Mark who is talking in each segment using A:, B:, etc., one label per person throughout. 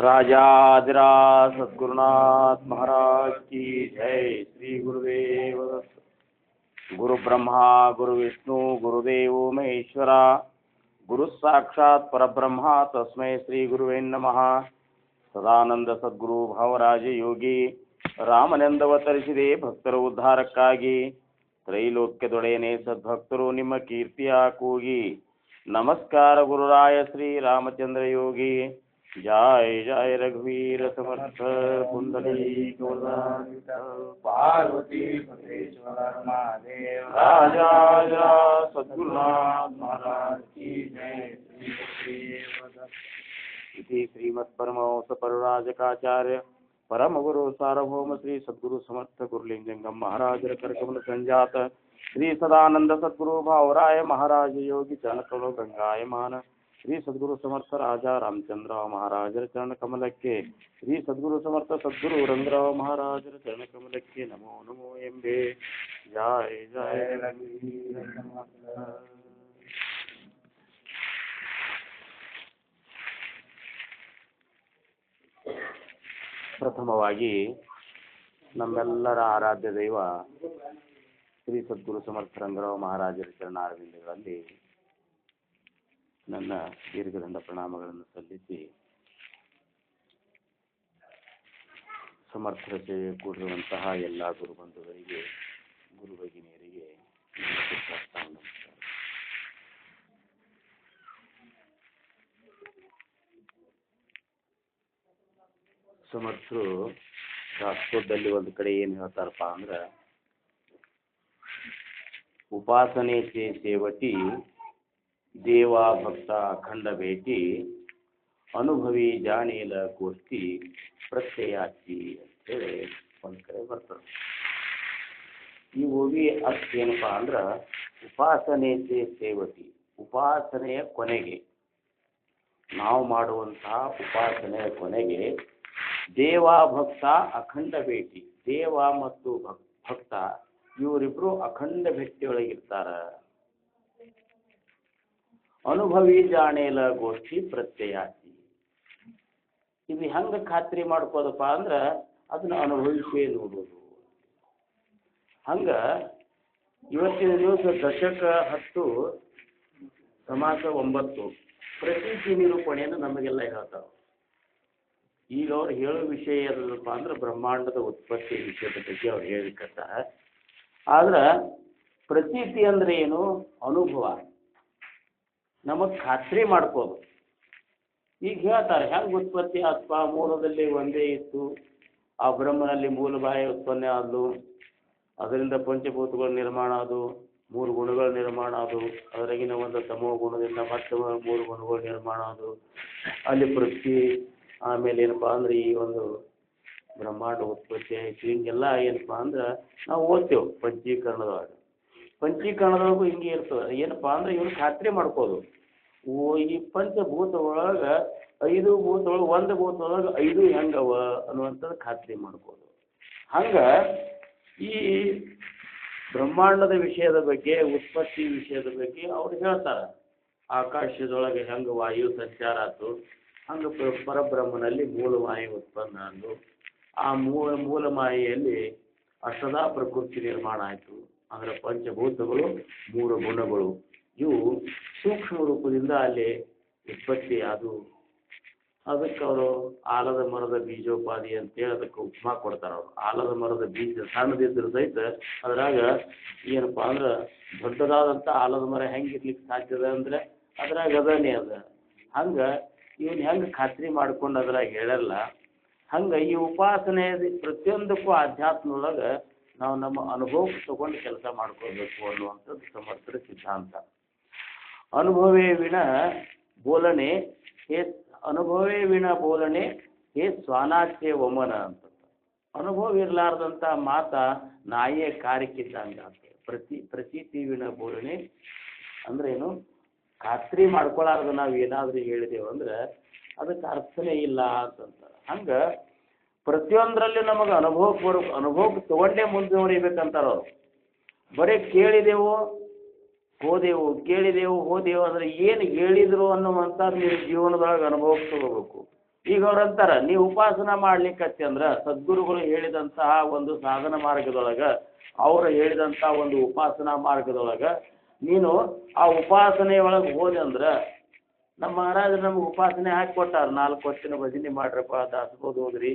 A: राजाधिराज सद्गुरुनाथ महाराज की जय। श्री गुरुदेव दत्त। गुरु ब्रह्मा गुरु विष्णु गुरुदेव महेश्वरा गुरु साक्षात् परब्रह्म तस्मै श्री गुरुवे नमः। ಸದಾನಂದ ಸದ್ಗುರು ಭಾವರಾಜ ಯೋಗಿ ರಾಮನೆಂದವತರಿಸಿದೆ ಭಕ್ತರ ಉದ್ಧಾರಕ್ಕಾಗಿ, ತ್ರೈಲೋಕ್ಯದೊಡೆಯನೆ ಸದ್ಭಕ್ತರು ನಿಮ್ಮ ಕೀರ್ತಿಯ ಕೂಗಿ, ನಮಸ್ಕಾರ ಗುರುರಾಯ ಶ್ರೀ ರಾಮಚಂದ್ರ ಯೋಗಿ। जय जय रघुवीर समर्थ कुंडली पार्वती पतेश्वर महादेव राजा सद्गुरुनाथ महाराज की जय। इति श्रीमत्परमहंस परिव्राजकाचार्य परम गुरु सार्वभौम श्री सद्गुरु समर्थ गुरुलिंगम महाराज करकमल संजात श्री सदानंद सद्गुरु भावराय महाराज योगी चरणकमल गंगायमान श्री सद्गुरु समर्थ राजा रामचंद्र महाराजर चरण कमलಕ್ಕೆ, श्री सद्गुरु समर्थ सद्गुरु ರಂಗರಾವ್ महाराजर चरण कमलಕ್ಕೆ नमो नमो ಎಂಬೆ। जय जय ಪ್ರಥಮವಾಗಿ ನಮ್ಮೆಲ್ಲರ ಆರಾಧ್ಯ ದೈವ ಶ್ರೀ ಸದ್ಗುರು ಸಮರ್ಥ ರಂಗರಾವ್ ಮಹಾರಾಜರ ಚರಣಾರವಿಂದಗಳಲ್ಲಿ ನನ್ನ ದೀರ್ಘದಂಡ ಪ್ರಣಾಮಗಳನ್ನು ಸಲ್ಲಿಸಿ, ಸಮರ್ಥರ ಸೇವೆ ಕೂಡಿರುವಂತಹ ಎಲ್ಲ ಗುರುಬಂಧುಗಳಿಗೆ, ಗುರು ಭಗಿನಿಯರಿಗೆ ನಮಸ್ಕಾರ. ಸಮರ್ಥರು ಶಾಸ್ತ್ರದಲ್ಲಿ ಒಂದು ಕಡೆ ಏನು ಹೇಳ್ತಾರಪ್ಪ ಅಂದ್ರೆ, ಉಪಾಸನೆ ಸೇವಟಿ ದೇವ ಭಕ್ತ ಅಖಂಡ ಭೇಟಿ ಅನುಭವಿ ಜಾಣೀಲ ಗೋಷ್ಠಿ ಪ್ರತ್ಯಯಾಚಿ ಅಂತೇಳಿ ಒಂದು ಕಡೆ ಬರ್ತದೆ. ಈ ಓವಿ ಅರ್ಥ ಏನಪ್ಪಾ ಅಂದ್ರೆ, ಉಪಾಸನೆ ಸೇವಟಿ, ಉಪಾಸನೆಯ ಕೊನೆಗೆ, ನಾವು ಮಾಡುವಂತಹ ಉಪಾಸನೆಯ ಕೊನೆಗೆ ದೇವ ಭಕ್ತ ಅಖಂಡ ಭೇಟಿ, ದೇವ ಮತ್ತು ಭಕ್ತ ಇವರಿಬ್ರು ಅಖಂಡ ಭೇಟಿಯೊಳಗಿರ್ತಾರ. ಅನುಭವಿ ಜಾಣೇಲ ಗೋಷ್ಠಿ ಪ್ರತ್ಯಯಾಚಿ. ಇದು ಹೆಂಗ ಖಾತ್ರಿ ಮಾಡ್ಕೋದಪ್ಪ ಅಂದ್ರೆ, ಅದನ್ನ ಅನುಭವಿಸೇ ನೋಡೋದು. ಹಂಗ ಇವತ್ತಿನ ದಿವಸ ದಶಕ 10 ಸಮಾಸ 9 ಪ್ರತೀತಿ ನಿರೂಪಣೆಯನ್ನು ನಮಗೆಲ್ಲ ಹೇಳ್ತಾವ. ಈಗ ಅವ್ರು ಹೇಳೋ ವಿಷಯ ಏನಪ್ಪ ಅಂದ್ರೆ, ಬ್ರಹ್ಮಾಂಡದ ಉತ್ಪತ್ತಿ ವಿಷಯದ ಬಗ್ಗೆ ಅವ್ರು ಹೇಳಿಕತ್ತಾರ. ಆದ್ರೆ ಪ್ರತೀತಿ ಅಂದ್ರೆ ಏನು? ಅನುಭವ, ನಮಗೆ ಖಾತ್ರಿ ಮಾಡ್ಕೋದು. ಈಗ ಹೇಳ್ತಾರೆ ಹೆಂಗೆ ಉತ್ಪತ್ತಿ ಅಥವಾ ಮೂಲದಲ್ಲಿ ಒಂದೇ ಇತ್ತು, ಆ ಬ್ರಹ್ಮನಲ್ಲಿ ಮೂಲ ಬಾಹ್ಯ ಉತ್ಪನ್ನ ಆದವು, ಅದರಿಂದ ಪಂಚಭೂತಗಳ ನಿರ್ಮಾಣ ಆದವು, 3 ಗುಣಗಳ ನಿರ್ಮಾಣ ಆದವು, ಅದರಾಗಿನ ಒಂದು ತಮೋ ಗುಣದಿಂದ ಮತ್ತೆ 3 ಗುಣಗಳ ನಿರ್ಮಾಣ ಆದವು, ಅಲ್ಲಿ ಪೃಥ್ವಿ, ಆಮೇಲೆ ಏನಪ್ಪಾ ಅಂದ್ರೆ ಈ ಒಂದು ಬ್ರಹ್ಮಾಂಡ ಉತ್ಪತ್ತಿ ಆಯ್ತು. ಹಿಂಗೆಲ್ಲ ಏನಪ್ಪ ಅಂದ್ರೆ ನಾವು ಓದ್ತೇವೆ ಪಂಚೀಕರಣದೊಳಗೂ ಹಿಂಗೆ ಇರ್ತದೆ. ಏನಪ್ಪಾ ಅಂದ್ರೆ ಇವ್ರು ಖಾತ್ರಿ ಮಾಡ್ಕೋದು, ಈ ಪಂಚಭೂತ ಒಳಗೆ 5 ಭೂತ ಒಳಗೆ 1 ಭೂತ ಒಳಗೆ 5 ಹೆಂಗವ ಅನ್ನುವಂಥದ್ದು ಖಾತ್ರಿ ಮಾಡ್ಕೋದು. ಹಂಗ ಈ ಬ್ರಹ್ಮಾಂಡದ ವಿಷಯದ ಬಗ್ಗೆ, ಉತ್ಪತ್ತಿ ವಿಷಯದ ಬಗ್ಗೆ ಅವ್ರು ಹೇಳ್ತಾರೆ. ಆಕಾಶದೊಳಗೆ ಹೆಂಗೆ ವಾಯು ಸಂಚಾರ ಆಯ್ತು, ಹಂಗೆ ಪರಬ್ರಹ್ಮನಲ್ಲಿ ಮೂಲಮಾಯೆ ಉತ್ಪನ್ನ ಅಂದು, ಆ ಮೂಲಮಾಯೆಯಲ್ಲಿ ಅಷ್ಟದಾ ಪ್ರಕೃತಿ ನಿರ್ಮಾಣ ಆಯಿತು. ಅಂದರೆ ಪಂಚಭೂತಗಳು 3 ಗುಣಗಳು ಇವು ಸೂಕ್ಷ್ಮ ರೂಪದಿಂದ ಅಲ್ಲಿ ಉತ್ಪತ್ತಿ ಆದವು. ಅದಕ್ಕೆ ಅವರು ಆಲದ ಮರದ ಬೀಜೋಪಾಧಿ ಅಂತೇಳಿ ಅದಕ್ಕೆ ಉಪಮಾ ಕೊಡ್ತಾರೆ. ಅವರು ಆಲದ ಮರದ ಬೀಜ ಸಣ್ಣದಿದ್ದರೂ ಸಹಿತ ಅದ್ರಾಗ ಏನಪ್ಪ ಅಂದ್ರೆ ದೊಡ್ಡದಾದಂಥ ಆಲದ ಮರ ಹೆಂಗಿರ್ಲಿಕ್ಕೆ ಸಾಧ್ಯದ ಅಂದರೆ ಅದ್ರಾಗ ಅದನ್ನೇ ಅದ. ಹಂಗೆ ಇವನ್ ಹೆಂಗೆ ಖಾತ್ರಿ ಮಾಡ್ಕೊಂಡು ಅದ್ರಾಗ ಹೇಳಲ್ಲ. ಹಂಗೆ ಈ ಉಪಾಸನೆ ಪ್ರತಿಯೊಂದಕ್ಕೂ ಆಧ್ಯಾತ್ಮದೊಳಗೆ ನಾವು ನಮ್ಮ ಅನುಭವಕ್ಕೆ ತಗೊಂಡು ಕೆಲಸ ಮಾಡ್ಕೊಳ್ಬೇಕು ಅನ್ನುವಂಥದ್ದು ಸಮರ್ಥರ ಸಿದ್ಧಾಂತ. ಅನುಭವೇ ವಿಣ ಬೋಲನೆ ಹೇ ಸ್ವಾನಾಚ್ಯ ವಮನ ಅಂತ. ಅನುಭವ ಇರಲಾರ್ದಂಥ ಮಾತ ನಾಯಿಯ ಕಾರ್ಯಕ್ಕಿದ್ದಂಗೆ ಆಗ್ತದೆ. ಪ್ರತೀತಿ ವಿಣ ಬೋಲನೆ ಅಂದ್ರೆ ಏನು? ಖಾತ್ರಿ ಮಾಡ್ಕೊಳ್ಳಾರ್ದು ನಾವು ಏನಾದರೂ ಹೇಳಿದೆವು ಅಂದ್ರೆ ಅದಕ್ಕೆ ಅರ್ಥನೇ ಇಲ್ಲ ಅಂತಂತಾರೆ. ಹಂಗೆ ಪ್ರತಿಯೊಂದರಲ್ಲಿ ನಮಗೆ ಅನುಭವಕ್ಕೆ ತಗೊಂಡೇ ಮುಂದುವರಿಬೇಕಂತಾರ ಅವರು. ಬರೀ ಕೇಳಿದೆವು ಹೋದೆವು ಅಂದ್ರೆ ಏನು ಹೇಳಿದ್ರು ಅನ್ನುವಂಥದ್ದು ನೀವು ಜೀವನದೊಳಗೆ ಅನುಭವಕ್ಕೆ ತಗೋಬೇಕು. ಈಗ ಅವ್ರು ಅಂತಾರೆ ನೀವು ಉಪಾಸನ ಮಾಡ್ಲಿಕ್ಕತ್ತಿ ಅಂದ್ರೆ ಸದ್ಗುರುಗಳು ಹೇಳಿದಂತಹ ಒಂದು ಸಾಧನ ಮಾರ್ಗದೊಳಗೆ ಅವರು ಹೇಳಿದಂಥ ಒಂದು ಉಪಾಸನಾ ಮಾರ್ಗದೊಳಗೆ ನೀನು ಆ ಉಪಾಸನೆ ಒಳಗೆ ಹೋದೆ ಅಂದ್ರೆ ನಮ್ಮ ಮಹಾರಾಜರು ನಮ್ಗೆ ಉಪಾಸನೆ ಹಾಕಿಕೊಟ್ಟಾರ 4 ವರ್ಷನ ಭಜನೆ ಮಾಡ್ರಪ್ಪ ದಾಸಬೋಧ ಹೋದ್ರಿ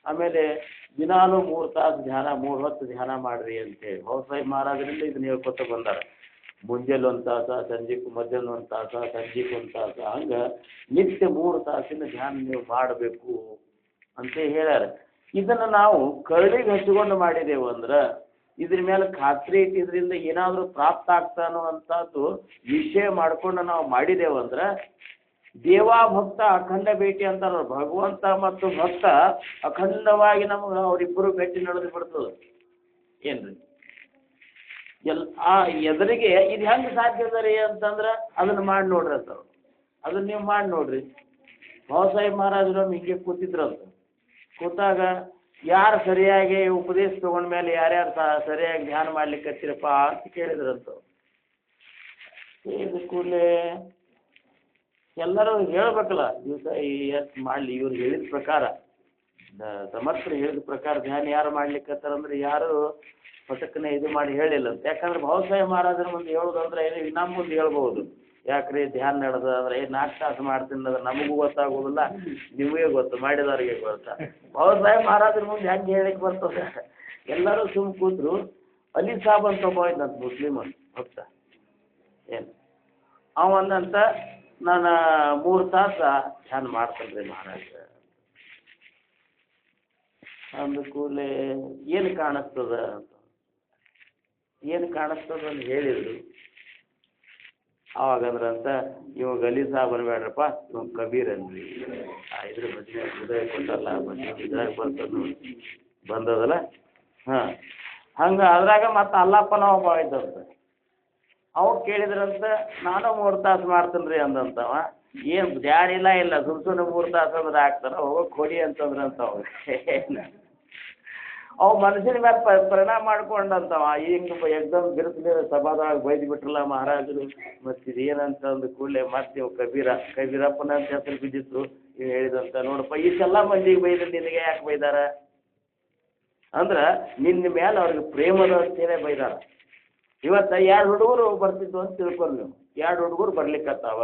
A: ಆಮೇಲೆ ದಿನಾಲು 3 ತಾಸು ಧ್ಯಾನ 3 ಹೊತ್ತು ಧ್ಯಾನ ಮಾಡ್ರಿ ಅಂತೇಳಿ ಸಾಹೇಬ್ ಮಹಾರಾಜರಿಂದ ಇದನ್ನ ಹೇಳ್ಕೊತ ಬಂದಾರ ಮುಂಜಾನೆ 1 ತಾಸು ಸಂಜೆಗೆ ಮಧ್ಯಾಹ್ನ 1 ತಾಸು ಸಂಜೆಗೆ 1 ತಾಸು ಹಂಗೆ ನಿತ್ಯ 3 ತಾಸಿನ ಧ್ಯಾನ ನೀವು ಮಾಡಬೇಕು ಅಂತ ಹೇಳ್ಯಾರ ಇದನ್ನು ನಾವು ಕರಡಿಗೆ ಹಚ್ಚಿಕೊಂಡು ಮಾಡಿದೆವು ಅಂದ್ರೆ ಇದ್ರ ಮೇಲೆ ಖಾತ್ರಿ ಇಟ್ಟಿದ್ರಿಂದ ಏನಾದರೂ ಪ್ರಾಪ್ತ ಆಗ್ತಾ ಅನ್ನುವಂಥದ್ದು ವಿಷಯ ಮಾಡ್ಕೊಂಡು ನಾವು ಮಾಡಿದೆವು ಅಂದ್ರೆ ದೇವಾ ಭಕ್ತ ಅಖಂಡ ಭೇಟಿ ಅಂತಾರ ಭಗವಂತ ಮತ್ತು ಭಕ್ತ ಅಖಂಡವಾಗಿ ನಮಗೆ ಅವರಿಬ್ಬರು ಭೇಟಿ ನಡೆದು ಬಿಡ್ತದೆ ಏನ್ರಿ ಎದುರಿಗೆ ಇದು ಹೆಂಗೆ ಸಾಧ್ಯದ ರೀ ಅಂತಂದ್ರೆ ಅದನ್ನು ಮಾಡಿ ನೋಡ್ರಿ ಅಂತ ಅದನ್ನ ನೀವು ಮಾಡಿ ನೋಡ್ರಿ ಸಾಹೇಬ್ ಮಹಾರಾಜರು ಹಿಂಗೆ ಕೂತಿದ್ರಂತ ಕೂತಾಗ ಯಾರು ಸರಿಯಾಗಿ ಉಪದೇಶ ತಗೊಂಡ್ಮೇಲೆ ಯಾರ್ಯಾರು ಸರಿಯಾಗಿ ಧ್ಯಾನ ಮಾಡ್ಲಿಕ್ಕೆ ಹಚ್ಚಿರಪ್ಪ ಅಂತ ಕೇಳಿದ್ರಂತ ಕೇಳಿದ ಕೂಡಲೇ ಎಲ್ಲರೂ ಹೇಳ್ಬೇಕಲ್ಲ ದಿವಸ ಎಷ್ಟು ಮಾಡಲಿ ಇವ್ರು ಹೇಳಿದ ಪ್ರಕಾರ ಸಮರ್ಥರು ಹೇಳಿದ ಪ್ರಕಾರ ಧ್ಯಾನ ಯಾರು ಮಾಡ್ಲಿಕ್ಕತ್ತಾರಂದ್ರೆ ಯಾರು ಪಟಕ್ಕನೆ ಇದು ಮಾಡಿ ಹೇಳಿಲ್ಲ ಅಂತ ಯಾಕಂದ್ರೆ ಸಾಹೇಬ್ ಮಹಾರಾಜರ ಮುಂದೆ ಹೇಳೋದಂದ್ರೆ ನಮ್ಮ ಮುಂದೆ ಹೇಳ್ಬೋದು ಯಾಕ್ರಿ ಧ್ಯಾನ ನಡೆದ ಅಂದ್ರೆ 4 ತಾಸು ಮಾಡ್ತೀನಿ ಅಂದ್ರೆ ನಮಗೂ ಗೊತ್ತಾಗೋದಿಲ್ಲ ನಿಮಗೆ ಗೊತ್ತು ಮಾಡಿದವ್ರಿಗೆ ಗೊತ್ತಾ ಸಾಹೇಬ್ ಮಹಾರಾಜರ ಮುಂದೆ ಹೆಂಗೆ ಹೇಳಿಕ್ಕೆ ಬರ್ತದೆ ಎಲ್ಲರೂ ಸುಮ್ಮ ಕೂತ್ರು ಅಲಿ ಸಾಬ್ ಅಂತ ಒಬ್ಬ ಇದ್ದಂತ ಮುಸ್ಲಿಮ್ ಭಕ್ತ ಏನು ಅವಂದಂತ ನಾನು 3 ತಾಸು ಧ್ಯಾನ ಮಾಡ್ತೇನೆ ರೀ ಮಹಾರಾಜ ಅಂದ ಕೂಡಲೇ ಏನು ಕಾಣಿಸ್ತದ ಅಂತ ಏನು ಕಾಣಿಸ್ತದ ಅಂತ ಹೇಳಿದ್ರು ಅವಾಗಂದ್ರಂತ ಇವ ಗಲಿ ಸಾಬ್ ಅನ್ಬೇಡ್ರಪ್ಪ ಇವ ಕಬೀರ್ ಅನ್ರಿ ಇದ್ರ ಬಗ್ಗೆ ಹೃದಯ ಕೊಟ್ಟಲ್ಲ ಮತ್ತೆ ಇದ್ರಾಗ ಬಂದದಲ್ಲ ಹಾಂ ಹಂಗೆ ಅದ್ರಾಗ ಮತ್ತೆ ಅಲ್ಲಪ್ಪನ ಒಬ್ಬ ಇದ್ದಂತ ಅವ್ರು ಕೇಳಿದ್ರಂತ ನಾನು 3 ತಾಸು ಮಾಡ್ತೀನಿ ರೀ ಅಂದಂತವ ಏನು ಜಾರಿಲ್ಲ ಇಲ್ಲ ಸುಮ್ಮನೆ 3 ತಾಸು ಅಂದ್ರೆ ಹಾಕ್ತಾರ ಹೋಗೋಕೆ ಕೊಡಿ ಅಂತಂದ್ರಂತ ಅವ್ರು ಅವು ಮನುಷ್ಯನ ಮೇಲೆ ಪರಿಣಾಮ ಮಾಡ್ಕೊಂಡಂತವ ಹಿಂಗೆ ಎಕ್ದಮ್ ಬಿರುಸಿನ ಸಭಾದಾಗ ಬೈದು ಬಿಟ್ರಲ್ಲ ಮಹಾರಾಜರು ಮತ್ತು ಇದೇನಂತ ಅಂದ ಕೂಡಲೇ ಮತ್ತೆ ಇವು ಕಬೀರಪ್ಪನ ಅಂತ ಹೆಸರು ಬಿದ್ದಿತ್ತು ಇವು ಹೇಳಿದಂತ ನೋಡಪ್ಪ ಇಷ್ಟೆಲ್ಲ ಮಂದಿಗೆ ಬೈದ್ರೆ ನಿನಗೆ ಯಾಕೆ ಬೈದಾರ ಅಂದ್ರೆ ನಿನ್ನ ಮೇಲೆ ಅವ್ರಿಗೆ ಪ್ರೇಮದ ಅಂತೇನೆ ಬೈದಾರ ಇವತ್ತು 2 ಹುಡುಗರು ಬರ್ತಿದ್ವು ಅಂತ ತಿಳ್ಕೊಂಡು ನೀವು 2 ಹುಡುಗರು ಬರ್ಲಿಕ್ಕತ್ತಾವ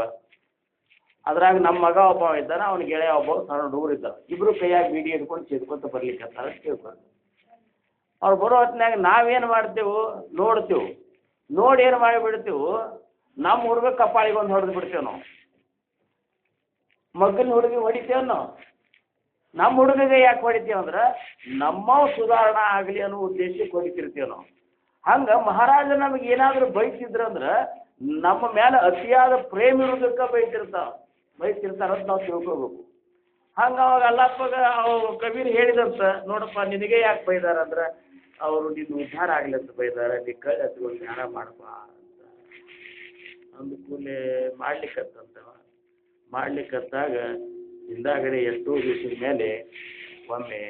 A: ಅದ್ರಾಗ ನಮ್ಮ ಮಗ ಒಬ್ಬ ಇದ್ದಾನೆ ಅವ್ನ ಗೆಳೆಯ ಒಬ್ಬ ಸಣ್ಣ ಹುಡುಗರು ಇದ್ದಾವೆ ಇಬ್ಬರು ಕೈಯಾಗಿ ಬೀಡಿ ಹಿಡ್ಕೊಂಡು ಚೆದ್ಕೊಂತ ಬರ್ಲಿಕ್ಕತ್ತಾರ ಅಂತ ತಿಳ್ಕೊಂಡು ಅವ್ರು ಬರೋ ಹೊತ್ತಿನಾಗ ನಾವೇನು ಮಾಡ್ತೇವೆ ನೋಡ್ತೇವೆ ನೋಡಿ ಏನು ಮಾಡಿಬಿಡ್ತೇವೆ ನಮ್ಮ ಹುಡುಗ ಕಪಾಳಿಗೆ ಒಂದು ಹೊಡೆದು ಬಿಡ್ತೇವೆ ನಾವು ಮಗನ ಹುಡುಗಿ ಹೊಡಿತೇವೆ ನಾವು ನಮ್ಮ ಹುಡುಗಿಗೆ ಯಾಕೆ ಹೊಡಿತೇವೆ ಅಂದ್ರೆ ನಮ್ಮವು ಸುಧಾರಣೆ ಆಗಲಿ ಅನ್ನೋ ಉದ್ದೇಶಕ್ಕೆ ಹೊಡಿತಿರ್ತೀವಿ ನಾವು ಹಂಗೆ ಮಹಾರಾಜ ನಮಗೆ ಏನಾದರೂ ಬೈತಿದ್ರಂದ್ರೆ ನಮ್ಮ ಮೇಲೆ ಅತಿಯಾದ ಪ್ರೇಮ ಇರೋದಕ್ಕೆ ಬೈತಿರ್ತಾರಂತ ನಾವು ತಿಳ್ಕೊಬೇಕು ಹಂಗೆ ಅವಾಗ ಅಲ್ಲಪ್ಪಗ ಕಬೀರ್ ಹೇಳಿದಂತ ನೋಡಪ್ಪ ನಿನಗೆ ಯಾಕೆ ಬೈದಾರ ಅಂದ್ರೆ ಅವರು ನಿನ್ನ ಉದ್ಧಾರ ಆಗಲಿ ಅಂತ ಬೈದಾರ ನೀ ಕೈ ಹಚ್ಕೊಂಡು ಧ್ಯಾನ ಮಾಡಪ್ಪ ಅಂತ ಅಂದ ಕೂಡಲೇ ಮಾಡ್ಲಿಕ್ಕತ್ತಾಗ ಹಿಂದಾಗಡೆ ಎಷ್ಟೋ ದಿವಸದ ಮೇಲೆ ಒಮ್ಮೆ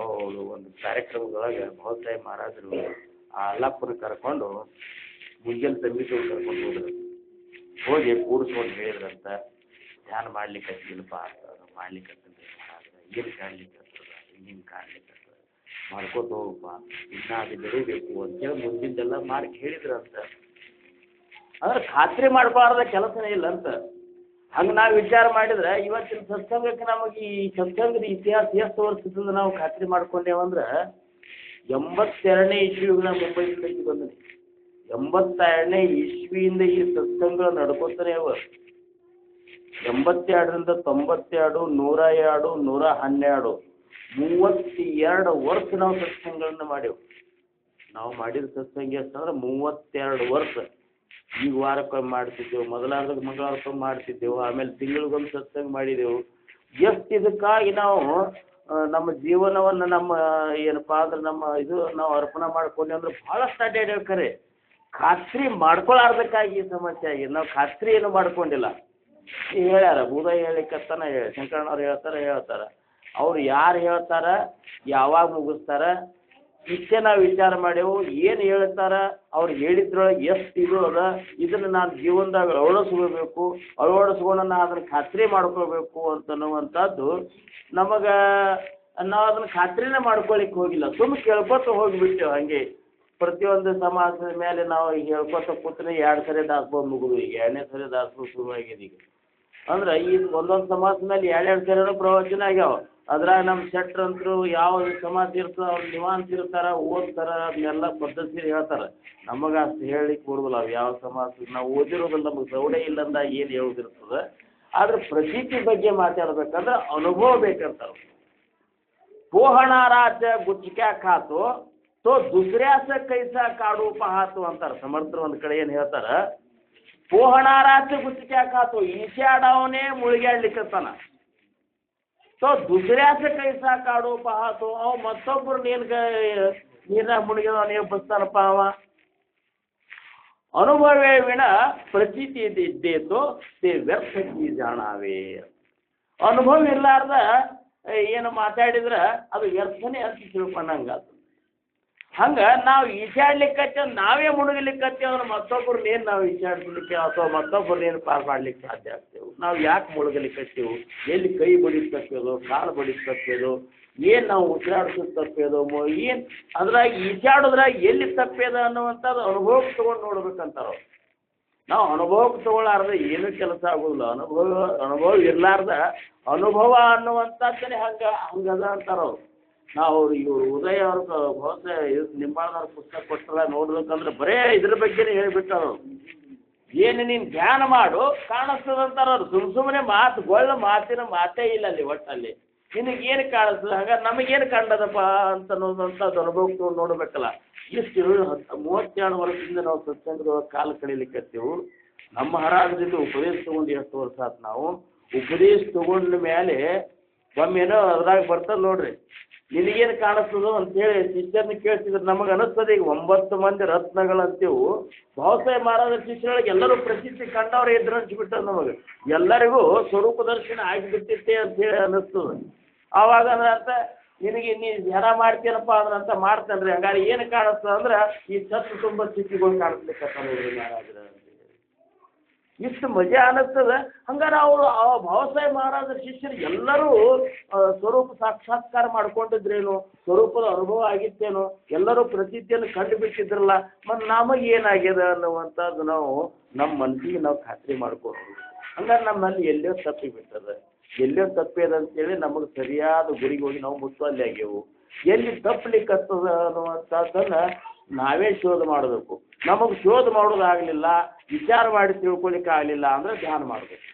A: ಅವರು ಒಂದು ಕಾರ್ಯಕ್ರಮದೊಳಗೆ ಸಾಹೇಬ್ ಮಹಾರಾಜರು ಆ ಅಲ್ಲಪ್ಪನ ಕರ್ಕೊಂಡು ಮುಂಜಾನೆ ಸಂಗೀತ ಕರ್ಕೊಂಡು ಹೋಗಿ ಕೂಡಿಸ್ಕೊಂಡು ಹೇಳಿದ್ರಂತ ಧ್ಯಾನ ಮಾಡ್ಲಿಕ್ಕೆ ಹಚ್ಚಿಲ್ಲಪ್ಪ ಮಾಡ್ಲಿಕ್ಕೆ ಹತ್ತಂದ್ರೆ ಏನು ಕಾಣ್ಲಿಕ್ಕೆ ಹತ್ತದ ಹಿಂಗೆ ಕಾಣ್ಲಿಕ್ಕೆ ಹತ್ತದ ಮಾಡ್ಕೋತ ಹೋಗಪ್ಪ ಇನ್ನೂ ಅದು ಬೆಳಿಬೇಕು ಅಂತೇಳಿ ಮುಂದಿಂದೆಲ್ಲ ಮಾಡಿ ಹೇಳಿದ್ರಂತ ಅಂದ್ರೆ ಖಾತ್ರಿ ಮಾಡಬಾರ್ದ ಕೆಲಸನೇ ಇಲ್ಲ ಅಂತ ಹಂಗೆ ನಾವು ವಿಚಾರ ಮಾಡಿದ್ರೆ ಇವತ್ತಿನ ಸತ್ಸಂಗಕ್ಕೆ ನಮಗೆ ಈ ಸತ್ಸಂಗದ ಇತಿಹಾಸ ಎಷ್ಟು ವರ್ಷದಿಂದ ನಾವು ಖಾತ್ರಿ ಮಾಡ್ಕೊಂಡೇವಂದ್ರೆ 82ನೇ ಇಸ್ವಿಗೆ ನಾವು ಮುಂಬೈನಲ್ಲಿ ಬಂದಿದ್ವಿ 82ನೇ ಇಸ್ವಿಯಿಂದ ಈ ಸತ್ಸಂಗ ನಡ್ಕೋತಾನೆ ಅವ 82ರಿಂದ 92 102 112 32 ವರ್ಷ ನಾವು ಸತ್ಸಂಗಗಳನ್ನು ಮಾಡೇವು ನಾವು ಮಾಡಿದ ಸತ್ಸಂಗ ಎಷ್ಟಂದ್ರೆ 32 ವರ್ಷ ಈಗ ವಾರಕ್ಕೊಮ್ಮೆ ಮಾಡ್ತಿದ್ದೆವು ಮೊದಲಾರ್ದಾಗ ಮಂಗಳವಾರಕ್ಕೊಮ್ಮೆ ಮಾಡ್ತಿದ್ದೆವು ಆಮೇಲೆ ತಿಂಗಳಿಗೊಂದು ಸತ್ಸಂಗ ಮಾಡಿದೆವು ಎಷ್ಟು ಇದಕ್ಕಾಗಿ ನಾವು ನಮ್ಮ ಜೀವನವನ್ನು ನಮ್ಮ ಏನಪ್ಪ ಅಂದ್ರೆ ನಮ್ಮ ಇದು ನಾವು ಅರ್ಪಣೆ ಮಾಡ್ಕೊಂಡೆ ಅಂದ್ರೆ ಭಾಳಷ್ಟು ಅಡ್ಡಾಡ್ಯಾವ ಖರೆ ಖಾತ್ರಿ ಮಾಡ್ಕೊಳ್ಳಾರ್ದಕ್ಕಾಗಿ ಈ ಸಮಸ್ಯೆ ಆಗಿದೆ ನಾವು ಖಾತ್ರಿ ಏನು ಮಾಡ್ಕೊಂಡಿಲ್ಲ ಈಗ ಹೇಳ್ಯಾರ ಬೂದ ಹೇಳಿಕತ್ತಾನ ಶಂಕರಣ್ಣವ್ರು ಹೇಳ್ತಾರೆ ಅವ್ರು ಯಾರು ಹೇಳ್ತಾರೆ ಯಾವಾಗ ಮುಗಿಸ್ತಾರೆ ಇಷ್ಟೇ ನಾವು ವಿಚಾರ ಮಾಡೇವು. ಏನು ಹೇಳ್ತಾರ ಅವ್ರು ಹೇಳಿದ್ರೊಳಗೆ ಎಷ್ಟು ಇದು ಅದ, ಇದನ್ನು ನಾನು ಜೀವನದಾಗ ಅಳವಡಿಸ್ಕೊಂಡು ನಾನು ಅದನ್ನು ಖಾತ್ರಿ ಮಾಡ್ಕೋಬೇಕು ಅಂತನ್ನುವಂಥದ್ದು ನಮಗೆ, ನಾವು ಅದನ್ನು ಖಾತ್ರಿನೇ ಮಾಡ್ಕೊಳಿಕ್ಕೆ ಹೋಗಿಲ್ಲ, ಸುಮ್ಮನೆ ಕೇಳ್ಕೊತ ಹೋಗಿಬಿಟ್ಟೆವು. ಹಾಗೆ ಪ್ರತಿಯೊಂದು ಸಮಾಜದ ಮೇಲೆ ನಾವು ಹೇಳ್ಕೊತ ಕೂತ್ರೆ 2 ಸರಿ ದಾಸೋಹ ಮುಗಿದು, ಈಗ 2ನೇ ಸರಿ ದಾಸೋಹ ಶುರುವಾಗಿದೆ. ಈಗ ಅಂದ್ರೆ ಈಗ ಒಂದೊಂದು ಸಮಾಜದ ಮೇಲೆ 2 ಸರಿನೂ ಪ್ರವಚನ ಆಗ್ಯಾವ. ಅದ್ರಾಗ ನಮ್ಮ ಶೆಟ್ರಂತರು ಯಾವ ಸಮಾಜ ಇರ್ತದೆ ಅವ್ರು ನಿವಾಂತ ಇರ್ತಾರೆ, ಓದ್ತಾರೆ, ಅದನ್ನೆಲ್ಲ ಪದ್ಧತಿ ಹೇಳ್ತಾರೆ. ನಮಗೆ ಅಷ್ಟು ಹೇಳಲಿಕ್ಕೆ ಬರೋದಿಲ್ಲ. ಅವು ಯಾವ ಸಮಾಜ ನಾವು ಓದಿರೋದಿಲ್ಲ, ನಮಗೆ ಸೌಡೆ ಇಲ್ಲಂದ ಏನು ಹೇಳೋದಿರ್ತದೆ. ಆದ್ರೆ ಪ್ರತೀತಿ ಬಗ್ಗೆ ಮಾತಾಡ್ಬೇಕಂದ್ರೆ ಅನುಭವ ಬೇಕಂತಾರೆ. पोहणाराच्या गुचक्या खातो तो दुसऱ्याचं कैसा काढू पाहतो ಅಂತಾರೆ ಸಮರ್ಥರು. ಒಂದು ಕಡೆ ಏನು ಹೇಳ್ತಾರೆ, पोहणाराच्या गुचक्या खातो, ಈಚಾಡವನೇ ಮುಳುಗ್ಯಾಡ್ಲಿಕ್ಕತ್ತಾನ. तो दुसऱ्याचं कैसा काढू पाहतो, ಅವ ಮತ್ತೊಬ್ಬರು ನೀರ್ನಾಗ ಮುಳುಗಿದವನೇ ಬಸ್ತಾನಪ್ಪ ಅವ. ಅನುಭವೇ ವಿಣ ಪ್ರತೀತಿ ಇದ್ದೇತೋ ತೇ ವ್ಯರ್ಥಕ್ಕೆ ಜಾಣಾವೆ. ಅನುಭವ ಇರ್ಲಾರ್ದ ಏನು ಮಾತಾಡಿದ್ರೆ ಅದು ವ್ಯರ್ಥನೆ ಅಂತ ತಿಳ್ಕೊಂಡಂಗೆ. ಹಂಗೆ ನಾವು ಈಚಾಡ್ಲಿಕ್ಕೆ ನಾವೇ ಮುಳುಗಲಿಕ್ಕೆ ಅಂದ್ರೆ ಮತ್ತೊಬ್ಬರನ್ನೇನು ನಾವು ಈಚಾಡ್ಲಿಕ್ಕೆ ಅಥವಾ ಮತ್ತೊಬ್ಬರನ್ನೇನು ಪಾರು ಮಾಡ್ಲಿಕ್ಕೆ ಸಾಧ್ಯ ಆಗ್ತೇವೆ? ನಾವು ಯಾಕೆ ಮುಳುಗಲಿಕ್ಕತ್ತೇವು? ಎಲ್ಲಿ ಕೈ ಬಡಿಸ್ತಕ್ಕೇದೋ, ಕಾಲು ಬಡಿಸ್ತಕ್ಕೇದೋ, ಏನು ನಾವು ಉಸಿರಾಡ್ಸೋದು ತಪ್ಪೇದೋ, ಏನು ಅದ್ರಾಗ ಈಚಾಡೋದ್ರಾಗ ಎಲ್ಲಿ ತಪ್ಪೇದ ಅನ್ನುವಂಥದ್ದು ಅನುಭವಕ್ಕೆ ತೊಗೊಂಡು ನೋಡ್ಬೇಕಂತಾರ. ನಾವು ಅನುಭವಕ್ಕೆ ತೊಗೊಳ್ಳಾರ್ದೆ ಏನೂ ಕೆಲಸ ಆಗೋದಿಲ್ಲ. ಅನುಭವ ಇರಲಾರ್ದ ಅನುಭವ ಅನ್ನುವಂಥದ್ದನ್ನೇ ಹಂಗದ ಅಂತಾರವ್ರು. ನಾವು ಇವರು ಉದಯ ಅವ್ರ ಬಹುಶಃ ನಿಂಬಾಳದವ್ರ ಪುಸ್ತಕ ಕೊಟ್ಟಲ್ಲ ನೋಡ್ಬೇಕಂದ್ರೆ ಬರೇ ಇದ್ರ ಬಗ್ಗೆನೇ ಹೇಳಿಬಿಟ್ಟರು. ಏನು ನೀನು ಧ್ಯಾನ ಮಾಡು ಕಾಣಿಸ್ತದಂತಾರವ್ರು. ಸುಮ್ಮನೆ ಮಾತಿನ ಮಾತೇ ಇಲ್ಲ ಅಲ್ಲಿ. ಒಟ್ಟಲ್ಲಿ ನಿನಗೇನು ಕಾಣಿಸ್ತದೆ, ಹಾಗಾದ್ರೆ ನಮಗೇನು ಕಂಡದಪ್ಪ ಅಂತ ಅನ್ನೋದಂಥದ್ದು ಅನುಭವಕ್ಕೆ ತೊಗೊಂಡು ನೋಡ್ಬೇಕಲ್ಲ. ಇಷ್ಟು 32 ವರ್ಷದಿಂದ ನಾವು ಸತ್ಸಂಗದೊಳಗೆ ಕಾಲ ಕಳೀಲಿಕ್ಕತ್ತೀವಿ. ನಮ್ಮ ಹರಾಗದಿಂದ ಉಪದೇಶ ತೊಗೊಂಡು ಎಷ್ಟು ವರ್ಷ ಆಯ್ತು. ನಾವು ಉಪದೇಶ ತೊಗೊಂಡ ಮೇಲೆ ಒಮ್ಮೆನೋ ಅದ್ರಾಗ ಬರ್ತದೆ ನೋಡ್ರಿ, ನಿನಗೇನು ಕಾಣಿಸ್ತದೋ ಅಂತೇಳಿ ಶಿಷ್ಯರನ್ನ ಕೇಳ್ತಿದ್ರು. ನಮಗೆ ಅನಿಸ್ತದೆ ಈಗ 9 ಮಂದಿ ರತ್ನಗಳಂತೇವು ಬಹುಶಃ ಮಹಾರಾಜರ ಶಿಷ್ಯರೊಳಗೆ ಎಲ್ಲರೂ ಪ್ರಸಿದ್ಧಿ ಕಂಡವ್ರು ಎದುರು ಹಂಚಿಬಿಟ್ಟರು. ನಮಗೆ ಎಲ್ಲರಿಗೂ ಸ್ವರೂಪ ದರ್ಶನ ಆಗಿಬಿಟ್ಟಿತ್ತೆ ಅಂತೇಳಿ ಅನ್ನಿಸ್ತದೆ. ಆವಾಗ ಅಂತ ನಿನಗೆ ನೀನು ಧ್ಯಾನ ಮಾಡ್ತೀನಪ್ಪ ಅಂದ್ರಂತ ಮಾಡ್ತಾನೆ ರೀ. ಹಂಗಾರೆ ಏನು ಕಾಣಿಸ್ತದೆ ಅಂದ್ರೆ ಈ ಸತ್ತು ತುಂಬ ಸ್ಥಿತಿಗಳು ಕಾಣಿಸ್ಲಿಕ್ಕೆ ನೋಡ್ರಿ ಮಹಾರಾಜರ. ಇಷ್ಟು ಮಜಾ ಅನ್ನಿಸ್ತದೆ. ಹಂಗಾರೆ ಅವರು ಭಾವಸಾಹೇಬ ಮಹಾರಾಜರ ಶಿಷ್ಯರು ಎಲ್ಲರೂ ಸ್ವರೂಪ ಸಾಕ್ಷಾತ್ಕಾರ ಮಾಡ್ಕೊಂಡಿದ್ರೇನು, ಸ್ವರೂಪದ ಅನುಭವ ಆಗಿತ್ತೇನೋ, ಎಲ್ಲರೂ ಪ್ರತೀತಿಯನ್ನು ಕಂಡು ಬಿಟ್ಟಿದ್ರಲ್ಲ, ಮತ್ತು ನಮಗೆ ಏನಾಗ್ಯದ ಅನ್ನುವಂಥದ್ದು ನಾವು ನಮ್ಮ ಮನಸ್ಸಿಗೆ ನಾವು ಖಾತ್ರಿ ಮಾಡ್ಕೊಳ್ತೀವಿ. ಹಂಗಾರೆ ನಮ್ಮಲ್ಲಿ ಎಲ್ಲೋ ತಪ್ಪಿ ಬಿಟ್ಟದ, ಎಲ್ಲೋ ತಪ್ಪಿದ ಅಂತೇಳಿ ನಮಗೆ ಸರಿಯಾದ ಗುರಿಗೆ ಹೋಗಿ ನಾವು ಮುಟ್ಟುವಲ್ಲಿ ಆಗ್ಯವು. ಎಲ್ಲಿ ತಪ್ಪಲಿಕ್ಕತ್ತದ ಅನ್ನುವಂಥದ್ದನ್ನು ನಾವೇ ಶೋಧ ಮಾಡಬೇಕು. ನಮಗೆ ಶೋಧ ಮಾಡೋದಾಗಲಿಲ್ಲ, ವಿಚಾರ ಮಾಡಿ ತಿಳ್ಕೊಳಿಕ್ಕೆ ಆಗಲಿಲ್ಲ ಅಂದರೆ ಧ್ಯಾನ ಮಾಡಬೇಕು.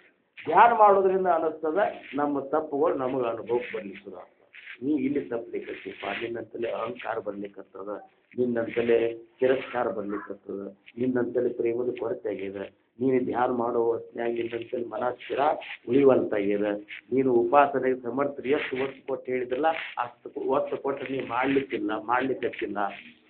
A: ಧ್ಯಾನ ಮಾಡೋದ್ರಿಂದ ಅನ್ನಿಸ್ತದೆ ನಮ್ಮ ತಪ್ಪುಗಳು ನಮಗೆ ಅನುಭವಕ್ಕೆ ಬರ್ಲಿಕ್ಕೆ ಆಗ್ತದೆ. ನೀ ಇಲ್ಲಿ ತಪ್ಪಲಿಕ್ಕತ್ತೀಪ್ಪ, ನಿನ್ನಂತಲೇ ಅಹಂಕಾರ ಬರ್ಲಿಕ್ಕತ್ತದ, ನಿನ್ನಂತಲೇ ತಿರಸ್ಕಾರ ಬರ್ಲಿಕ್ಕತ್ತದ, ನಿನ್ನಂತಲೇ ಪ್ರೇಮದ ಕೊರತೆ ಆಗಿದೆ. ನೀನು ಧ್ಯಾನ ಮಾಡೋ ಹೊತ್ತಿನಾಗ ನಿನ್ನಂತಲೇ ಮನ ಸ್ಥಿರ ಉಳಿಯುವಂತಾಗಿದೆ. ನೀನು ಉಪಾಸನೆಗೆ ಸಮರ್ಥರು ಎಷ್ಟು ಒತ್ತು ಕೊಟ್ಟು ಹೇಳಿದ್ರಲ್ಲ ಅಷ್ಟು ಒತ್ತು ಕೊಟ್ಟು ನೀವು ಮಾಡ್ಲಿಕ್ಕತ್ತಿಲ್ಲ,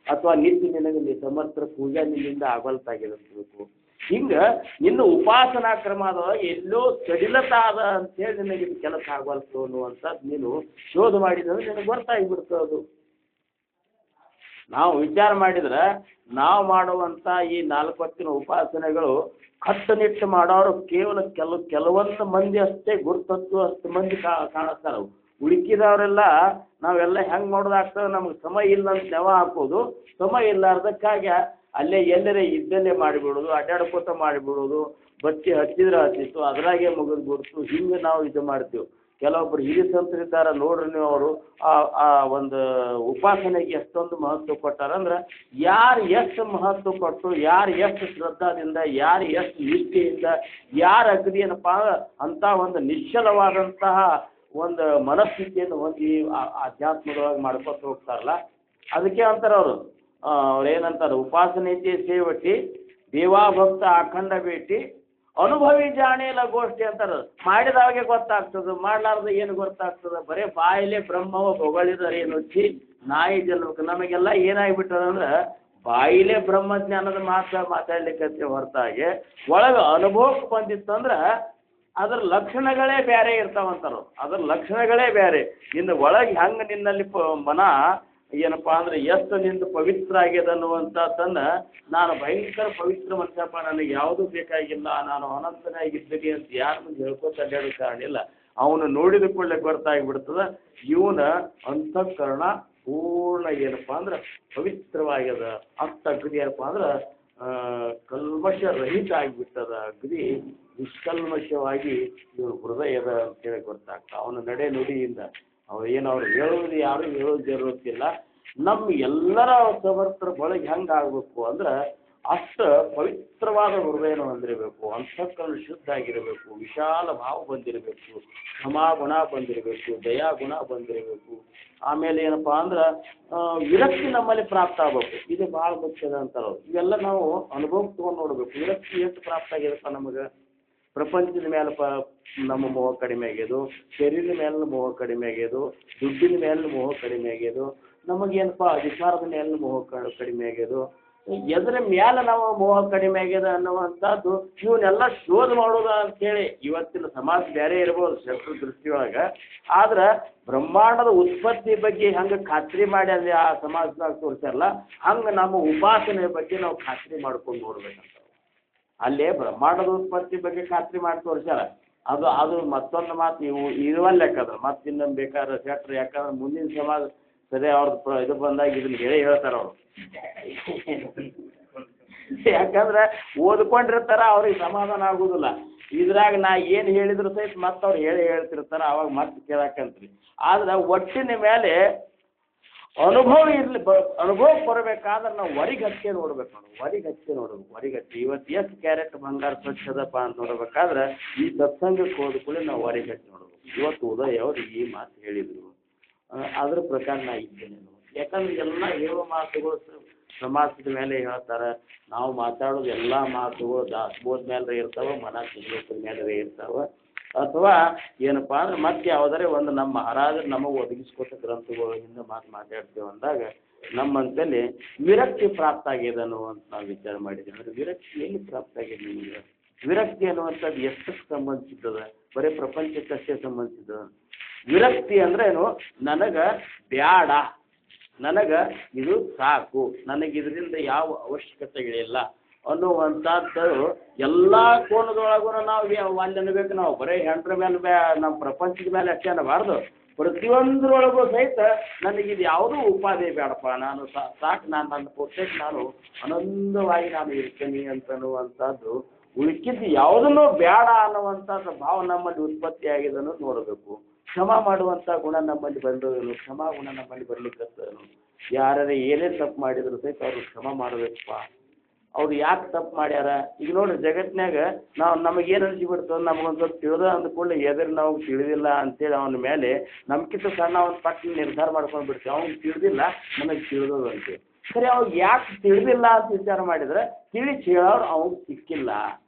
A: ಅಥವಾ ನಿತ್ಯ ನಿನಗೆ ಸಮರ್ಥರ ಪೂಜಾ ನಿನ್ನಿಂದ ಆಗಲ್ತಾಗಿದೆ ಅನ್ಬೇಕು. ಹಿಂಗೆ ನಿನ್ನ ಉಪಾಸನಾ ಕ್ರಮ ಅದ ಎಲ್ಲೋ ಸಡಿಲತ ಅದ ಅಂತೇಳಿ ನಿನಗೆ ಇದು ಕೆಲಸ ಆಗಲ್ತು ಅನ್ನುವಂಥದ್ದು ನೀನು ಶೋಧ ಮಾಡಿದ್ರೆ ನಿನಗೆ ಗೊತ್ತಾಗಿಬಿಡ್ತದೆ. ಅದು ನಾವು ವಿಚಾರ ಮಾಡಿದ್ರೆ ನಾವು ಮಾಡುವಂಥ ಈ 4 ಹೊತ್ತಿನ ಉಪಾಸನೆಗಳು ಕಟ್ಟುನಿಟ್ಟು ಮಾಡೋರು ಕೇವಲ ಕೆಲವೊಂದು ಮಂದಿ ಅಷ್ಟೇ ಗುರುತತ್ತು, ಅಷ್ಟು ಮಂದಿ ಕಾಣಿಸ್ತಾರೆ. ಉಳುಕಿದವರೆಲ್ಲ ನಾವೆಲ್ಲ ಹೆಂಗೆ ಮಾಡೋದಾಗ್ತದೆ, ನಮಗೆ ಸಮಯ ಇಲ್ಲ ಅಂತ ನೆವ ಹಾಕೋದು, ಸಮಯ ಇಲ್ಲಾರ್ದಕ್ಕಾಗಿ ಅಲ್ಲೇ ಎಲ್ಲರೇ ಇದ್ದಲ್ಲೇ ಮಾಡಿಬಿಡೋದು, ಅಡ್ಡಾಡ್ಕೋತ ಮಾಡಿಬಿಡೋದು, ಬಚ್ಚಿ ಹಚ್ಚಿದ್ರೆ ಹಚ್ಚಿತ್ತು ಅದ್ರಾಗೆ ಮುಗಿದು ಬಿಡ್ತು. ಹಿಂಗೆ ನಾವು ಇದು ಮಾಡ್ತೀವಿ. ಕೆಲವೊಬ್ಬರು ಹಿರಿಯ ಸಂತರಿದ್ದಾರೆ ನೋಡ್ರಿ ನೀವು, ಅವರು ಆ ಒಂದು ಉಪಾಸನೆಗೆ ಎಷ್ಟೊಂದು ಮಹತ್ವ ಕೊಟ್ಟಾರಂದ್ರೆ, ಯಾರು ಎಷ್ಟು ಮಹತ್ವ ಕೊಟ್ಟು, ಯಾರು ಎಷ್ಟು ಶ್ರದ್ಧಾದಿಂದ, ಯಾರು ಎಷ್ಟು ನಿಷ್ಠೆಯಿಂದ, ಯಾರು ಅಗದಿ ಏನಪ್ಪ ಅಂತ ಒಂದು ನಿಶ್ಚಲವಾದಂತಹ ಒಂದು ಮನಸ್ಥಿತಿಯನ್ನು ಹೊಂದಿ ಆಧ್ಯಾತ್ಮದೊಳಗೆ ಮಾಡ್ಕೊತ ಹೋಗ್ತಾರಲ್ಲ, ಅದಕ್ಕೆ ಅಂತಾರೆ ಅವ್ರು ಏನಂತಾರೆ, ಉಪಾಸನೆ ಸೇವಟಿ ದೇವಾ ಭಕ್ತ ಅಖಂಡ ಭೇಟಿ ಅನುಭವಿ ಜಾಣೇಲ ಗೋಷ್ಠಿ ಅಂತಾರೆ. ಮಾಡಿದವಾಗೆ ಗೊತ್ತಾಗ್ತದೆ, ಮಾಡಲಾರ್ದು ಏನು ಗೊತ್ತಾಗ್ತದೆ? ಬರೀ ಬಾಯಿಲೆ ಬ್ರಹ್ಮವ ಹೊಗಳಿದರೆ ಏನು వచ్చి ನಾಯಿ ಜನ್ಮಕ್ಕೆ ನಮಗೆಲ್ಲ ಏನಾಗಿಬಿಟ್ಟದಂದ್ರೆ ಬಾಯಿಲೆ ಬ್ರಹ್ಮಜ್ಞಾನದ ಮಾತಾಡ್ಲಿಕ್ಕೆ ಹೊರತಾಗಿ ಒಳಗೆ ಅನುಭವಕ್ಕೆ ಬಂದಿತ್ತಂದ್ರೆ ಅದರ ಲಕ್ಷಣಗಳೇ ಬೇರೆ ಇರ್ತಾವಂತಾರ. ಅದರ ಲಕ್ಷಣಗಳೇ ಬೇರೆ. ನಿನ್ನ ಒಳಗೆ ಹೆಂಗೆ ನಿನ್ನಲ್ಲಿ ಮನ ಏನಪ್ಪ ಅಂದ್ರೆ ಎಷ್ಟು ನಿಂದು ಪವಿತ್ರ ಆಗ್ಯದ ಅನ್ನುವಂಥದ್ದನ್ನು ನಾನು ಭಯಂಕರ ಪವಿತ್ರ ಮನುಷ್ಯಪ್ಪ, ನನಗೆ ಯಾವುದೂ ಬೇಕಾಗಿಲ್ಲ, ನಾನು ಅನಂತನಾಗಿದ್ದೀನಿ ಅಂತ ಯಾರ ಮುಂದೆ ಹೇಳ್ಕೊತ ಅಡ್ಡಾಡೋ ಕಾರಣ ಇಲ್ಲ. ಅವನು ನೋಡಿದ ಕೂಡಲೇ ಗೊತ್ತಾಗಿಬಿಡ್ತದ ಇವನ ಅಂತಃಕರಣ ಪೂರ್ಣ ಏನಪ್ಪ ಅಂದ್ರೆ ಪವಿತ್ರವಾಗ್ಯದ. ಅಷ್ಟ ಅಗ್ನಿ ಏನಪ್ಪ ಅಂದ್ರೆ ಕಲ್ಮಶ ರಹಿತ ಆಗಿಬಿಟ್ಟದ, ಅಗ್ನಿ ನಿಷ್ಕಲ್ಮಶವಾಗಿ ಇವರು ಹೃದಯದ ಅಂತೇಳಿ ಗೊತ್ತಾಗ್ತದೆ. ಅವನ ನಡೆ ನುಡಿಯಿಂದ ಅವ್ರು ಹೇಳೋದು ಯಾರು ಹೇಳೋದು ಜರುತ್ತಿಲ್ಲ. ನಮ್ಮ ಎಲ್ಲರ ಸಮರ್ಥರ ಬಳಗೆ ಹೆಂಗೆ ಆಗಬೇಕು ಅಂದ್ರೆ ಅಷ್ಟು ಪವಿತ್ರವಾದ ಹೃದಯನ ಹೊಂದಿರಬೇಕು, ಅಂತಃಕರಣ ಶುದ್ಧ ಆಗಿರಬೇಕು, ವಿಶಾಲ ಭಾವ ಬಂದಿರಬೇಕು, ಕ್ಷಮಾಗುಣ ಬಂದಿರಬೇಕು, ದಯಾಗುಣ ಬಂದಿರಬೇಕು. ಆಮೇಲೆ ಏನಪ್ಪ ಅಂದ್ರೆ ವಿರಕ್ತಿ ನಮ್ಮಲ್ಲಿ ಪ್ರಾಪ್ತ ಆಗಬೇಕು. ಇದು ಭಾಳ ಮುಖ್ಯದ ಅಂತಾರೆ. ಇವೆಲ್ಲ ನಾವು ಅನುಭವಕ್ಕೆ ತೊಗೊಂಡು ನೋಡಬೇಕು. ವಿರಕ್ತಿ ಎಷ್ಟು ಪ್ರಾಪ್ತ ಆಗ್ಯದಪ್ಪ ನಮಗೆ? ಪ್ರಪಂಚದ ಮೇಲೆ ನಮ್ಮ ಮೋಹ ಕಡಿಮೆ ಆಗ್ಯದು, ಶರೀರದ ಮೇಲೆ ಮೋಹ ಕಡಿಮೆ ಆಗ್ಯದು, ದುಡ್ಡಿನ ಮೇಲೆ ಮೋಹ ಕಡಿಮೆ ಆಗ್ಯದು, ನಮಗೇನಪ್ಪ ಅಧಿಕಾರದ ಮೇಲೆ ಮೋಹ ಕಡಿಮೆ ಆಗ್ಯದು. ಎದರ ಮೇಲೆ ನಾವು ಮೋಹ ಕಡಿಮೆ ಆಗ್ಯದ ಅನ್ನುವಂಥದ್ದು ಇವನ್ನೆಲ್ಲ ಶೋಧ ಮಾಡೋದು ಅಂತೇಳಿ ಇವತ್ತಿನ ಸಮಾಜ ಬೇರೆ ಇರ್ಬೋದು ಶಸ್ತ್ರ ದೃಷ್ಟಿಯೊಳಗೆ. ಆದ್ರೆ ಬ್ರಹ್ಮಾಂಡದ ಉತ್ಪತ್ತಿ ಬಗ್ಗೆ ಹೆಂಗೆ ಖಾತ್ರಿ ಮಾಡಿ ಅಲ್ಲಿ ಆ ಸಮಾಜದಾಗ ತೋರಿಸಲ್ಲ, ಹಂಗೆ ನಮ್ಮ ಉಪಾಸನೆ ಬಗ್ಗೆ ನಾವು ಖಾತ್ರಿ ಮಾಡ್ಕೊಂಡು ನೋಡ್ಬೇಕಂತ. ಅಲ್ಲೇ ಬ್ರಹ್ಮಾಂಡದ ಉತ್ಪತ್ತಿ ಬಗ್ಗೆ ಖಾತ್ರಿ ಮಾಡಿ ತೋರಿಸ್ಯಾರ. ಅದು ಮತ್ತೊಂದು ಮಾತು ಇವು ಇರುವಲ್ಲ ಲೆಕ್ಕದ ಮತ್ತೆ ಇನ್ನೊಂದು ಬೇಕಾದ್ರೆ ಸೆಟ್ರ್. ಯಾಕಂದ್ರೆ ಮುಂದಿನ ಸಮಾಜ ಸರಿ ಅವ್ರದ್ದು ಇದು ಬಂದಾಗ ಇದನ್ನ ಹೇಳ್ತಾರೆ ಅವರು. ಯಾಕಂದ್ರೆ ಓದ್ಕೊಂಡಿರ್ತಾರ, ಅವ್ರಿಗೆ ಸಮಾಧಾನ ಆಗೋದಿಲ್ಲ. ಇದ್ರಾಗ ನಾ ಏನು ಹೇಳಿದ್ರು ಸಹಿತ ಮತ್ತೆ ಅವ್ರು ಹೇಳ್ತಿರ್ತಾರೆ, ಅವಾಗ ಮತ್ತೆ ಕೇಳಕ್ಕಂತ್ರಿ. ಆದ್ರೆ ಒಟ್ಟಿನ ಮೇಲೆ ಅನುಭವ ಅನುಭವ ಬರಬೇಕಾದ್ರೆ ನಾವು ಹೊರಗೆ ಹಚ್ಚಿ ನೋಡ್ಬೇಕು. ಹೊರಗೆ ಹಚ್ಚಿ ಇವತ್ತು ಎಷ್ಟು ಕ್ಯಾರೆಟ್ ಬಂಗಾರ ಸ್ವಚ್ಛದಪ್ಪ ಅಂತ ನೋಡ್ಬೇಕಾದ್ರೆ ಈ ಸತ್ಸಂಗಕ್ಕೆ ಹೋದ ಕೂಡ ನಾವು ಹೊರಗೆ ಹಚ್ಚಿ ನೋಡ್ಬೇಕು. ಇವತ್ತು ಉದಯ ಅವ್ರು ಈ ಮಾತು ಹೇಳಿದರು, ಅದ್ರ ಪ್ರಕಾರ ನಾ ಇದ್ದೇನೆ. ಯಾಕಂದ್ರೆ ಎಲ್ಲ ಹೇಳೋ ಮಾತುಗಳು ಸಮಾಜದ ಮೇಲೆ ಹೇಳ್ತಾರೆ. ನಾವು ಮಾತಾಡೋದು ಎಲ್ಲ ಮಾತುಗಳು ದಾಸಬೋಧ ಮೇಲೆ ಇರ್ತಾವೆ, ಮನ ಸಿದ್ಧೋತ್ರ ಮೇಲೆ ಇರ್ತಾವೆ. ಅಥವಾ ಏನಪ್ಪ ಅಂದ್ರೆ ಮತ್ತೆ ಯಾವುದಾರೆ ಒಂದು ನಮ್ಮ ಮಹಾರಾಜರು ನಮಗೆ ಒದಗಿಸ್ಕೊಟ್ಟ ಗ್ರಂಥಗಳು ಹಿಂದೆ ಮಾತಾಡ್ತೇವೆ ಅಂದಾಗ ನಮ್ಮಂತಲ್ಲಿ ವಿರಕ್ತಿ ಪ್ರಾಪ್ತ ಆಗ್ಯದ ಅನ್ನುವಂತ ನಾವು ವಿಚಾರ ಮಾಡಿದ್ದೀವಿ. ಅಂದರೆ ವಿರಕ್ತಿ ಎಲ್ಲಿ ಪ್ರಾಪ್ತ ಆಗಿದೆ ನಿಮಗೆ? ವಿರಕ್ತಿ ಅನ್ನುವಂಥದ್ದು ಎಷ್ಟಕ್ಕೆ ಸಂಬಂಧಿಸಿದ್ದದ? ಬರೀ ಪ್ರಪಂಚಕ್ಕಷ್ಟೇ ಸಂಬಂಧಿಸಿದ ವಿರಕ್ತಿ ಅಂದ್ರೆ ಏನು? ನನಗೆ ಬ್ಯಾಡ, ನನಗೆ ಇದು ಸಾಕು, ನನಗೆ ಇದರಿಂದ ಯಾವ ಅವಶ್ಯಕತೆಗಳಿಲ್ಲ ಅನ್ನುವಂಥದ್ದು ಎಲ್ಲ ಕೋನದೊಳಗೂ ನಾವು ಅಲ್ಲಿ ಅನ್ಬೇಕು. ನಾವು ಬರೀ ಹೆಂಡ್ರ ಮೇಲೆ ನಮ್ಮ ಪ್ರಪಂಚದ ಮೇಲೆ ಅಷ್ಟೇ ಅನ್ನಬಾರ್ದು. ಪ್ರತಿಯೊಂದರೊಳಗೂ ಸಹಿತ ನನಗಿದು ಯಾವುದೂ ಉಪಾಧಿ ಬೇಡಪ್ಪ, ನಾನು ಸಾಕು, ನನ್ನ ಪುಸ್ತಕ ನಾನು ಆನಂದವಾಗಿ ನಾನು ಇರ್ತೀನಿ ಅಂತನ್ನುವಂಥದ್ದು ಉಳ್ಕಿದ್ದು ಯಾವುದನ್ನೂ ಬೇಡ ಅನ್ನುವಂಥದ್ದು ಭಾವ ನಮ್ಮಲ್ಲಿ ಉತ್ಪತ್ತಿ ಆಗಿದೆ ಅನ್ನೋದು ನೋಡಬೇಕು. ಕ್ಷಮ ಮಾಡುವಂಥ ಗುಣ ನಮ್ಮಲ್ಲಿ ಬಂದೋದೇನು? ಕ್ಷಮಾ ಗುಣ ನಮ್ಮಲ್ಲಿ ಬರ್ಲಿಕ್ಕತ್ತೇನು? ಯಾರು ಏನೇ ತಪ್ಪು ಮಾಡಿದ್ರು ಸಹಿತ ಅವರು ಕ್ಷಮ ಮಾಡಬೇಕಪ್ಪ. ಅವ್ರು ಯಾಕೆ ತಪ್ಪು ಮಾಡ್ಯಾರ? ಈಗ ನೋಡ್ರಿ, ಜಗತ್ತಿನಾಗ ನಮಗೇನು ಅನಿಸಿಬಿಡ್ತದೆ, ನಮಗೊಂದು ಸ್ವಲ್ಪ ತಿಳಿದ ಅಂದ್ಕೊಳ್ಳಿ ಎದುರು ನಾವು ತಿಳಿದಿಲ್ಲ ಅಂತೇಳಿ ಅವನ ಮೇಲೆ ನಮ್ಗಿಂತ ಸಣ್ಣ ಒಂದು ಪಟ್ಟ ನಿರ್ಧಾರ ಮಾಡ್ಕೊಂಡು ಬಿಡ್ತೀವಿ. ಅವ್ನಿಗೆ ತಿಳಿದಿಲ್ಲ, ನಮಗೆ ತಿಳಿದೋದು ಅಂತೇಳಿ. ಸರಿ, ಅವಾಗ ಯಾಕೆ ತಿಳಿದಿಲ್ಲ ಅಂತ ವಿಚಾರ ಮಾಡಿದ್ರೆ ತಿಳಿಸಿ ಹೇಳೋರು ಅವ್ಗೆ ಸಿಕ್ಕಿಲ್ಲ